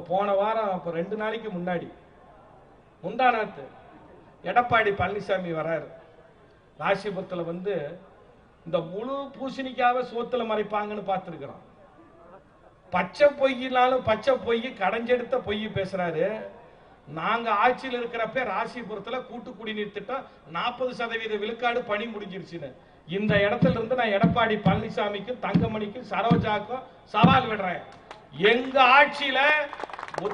போன வாரம் இப்போ 2 நாளைக்கு முந்தானாத்து எடப்பாடி பழனிசாமி வராரு. ராசிபுரத்தில் வந்து இந்த முழு பூசணிக்காக சோத்துல மறைப்பாங்கன்னு பார்த்துருக்கிறோம். பச்சை பொய்யினாலும் பச்சை பொய் கடைஞ்செடுத்த பொய் பேசுறாரு. நாங்க ஆட்சியில் இருக்கிறப்ப ராசிபுரத்தில் கூட்டு குடிநீர் திட்டம் 40% விழுக்காடு பணி முடிஞ்சிருச்சுன்னு. இந்த இடத்துல இருந்து நான் எடப்பாடி பழனிசாமிக்கும் தங்கமணிக்கும் சரோஜாக்கும் சவால் விடுறேன். எங்க ஆட்சியில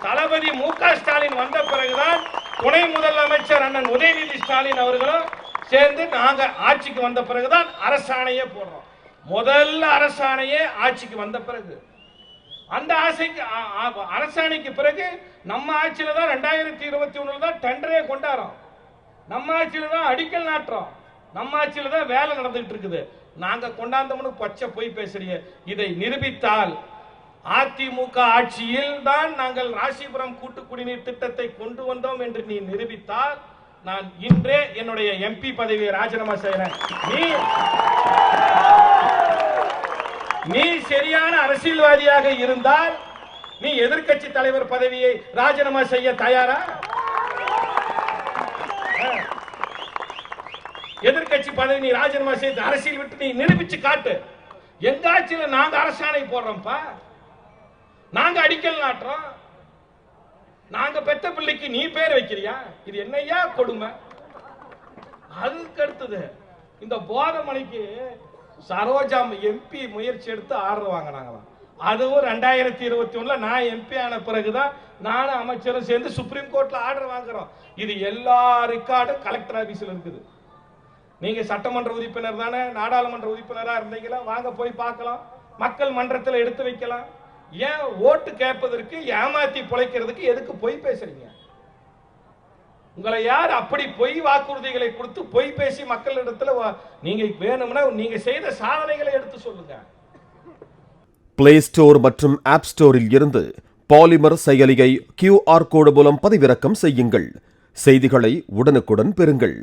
தளபதி மு.க. ஸ்டாலின் வந்த பிறகுதான் துணை முதலமைச்சர் அண்ணன் உதயநிதி ஸ்டாலின் அவர்களும் சேர்ந்து நாங்க ஆட்சிக்கு வந்த பிறகுதான் அரசாணையே போடுறோம். முதல்ல அரசாணையே ஆட்சிக்கு வந்த பிறகு அந்த அரசாணைக்கு பிறகு நம்ம ஆட்சியில தான் 2021 தான் டெண்டரே கொண்டாடுறோம். நம்ம ஆட்சியில தான் அடிக்கல் நாட்டுறோம். நம்ம ஆட்சியில தான் வேலை நடந்துகிட்டு இருக்குது. நாங்க கொண்டாந்தோம்னு பச்சை போய் பேசுறீங்க. இதை நிரூபித்தால் அதிமுக ஆட்சியில் தான் நாங்கள் ராசிபுரம் கூட்டு குடிநீர் திட்டத்தை கொண்டு வந்தோம் என்று நீ நிரூபித்தால் நான் இன்றே என்னுடைய எம்பி பதவியை ராஜினாமா செய்கிறேன். நீ சரியான அரசியல்வாதியாக இருந்தால் நீ எதிர்க்கட்சி தலைவர் பதவியை ராஜினாமா செய்ய தயாரா? எதிர்க்கட்சி பதவி நீ ராஜினாமா செய்து அரசியல் விட்டு நீ நிரூபிச்சு காட்டு. எங்க ஆட்சியில நாங்க அரசாணை போடுறோம்ப்பா, நாங்க அடிக்கல் நாட்டுறோம். நாங்க பெத்த பிள்ளைக்கு நீ பேர் வைக்கிறியா? இது என்னையா கொடுமை? அதுக்கு அடுத்தது இந்த போதமலைக்கு சரோஜா எம்பி முயற்சி எடுத்து ஆர்டர் வாங்கினாங்களாம். அதுவும் 2021 நான் எம்பி ஆன பிறகுதான் நானும் அமைச்சரும் சேர்ந்து சுப்ரீம் கோர்ட்ல ஆர்டர் வாங்குறோம். இது எல்லா ரெக்கார்டும் கலெக்டர் ஆபீஸ்ல இருக்குது. நீங்க சட்டமன்ற உறுப்பினர் தானே, நாடாளுமன்ற உறுப்பினரா இருந்தீங்களா? வாங்க போய் பார்க்கலாம். மக்கள் மன்றத்தில் எடுத்து வைக்கலாம். ஏன் ஓட்டு கேட்பதற்கு ஏமாத்தி பிழைக்கிறதுக்கு எதுக்கு பொய் பேசுறீங்க? உங்களை யார் அப்படி பொய் வாக்குறுதிகளை கொடுத்து பொய் பேசி மக்களிடத்துல நீங்க வேணும்னா நீங்க செய்த சாதனைகளை எடுத்து சொல்லுங்க. பிளே ஸ்டோர் மற்றும் ஆப் ஸ்டோரில் இருந்து பாலிமர் செயலியை QR கோடு மூலம் பதிவிறக்கம் செய்யுங்கள். செய்திகளை உடனுக்குடன் பெறுங்கள்.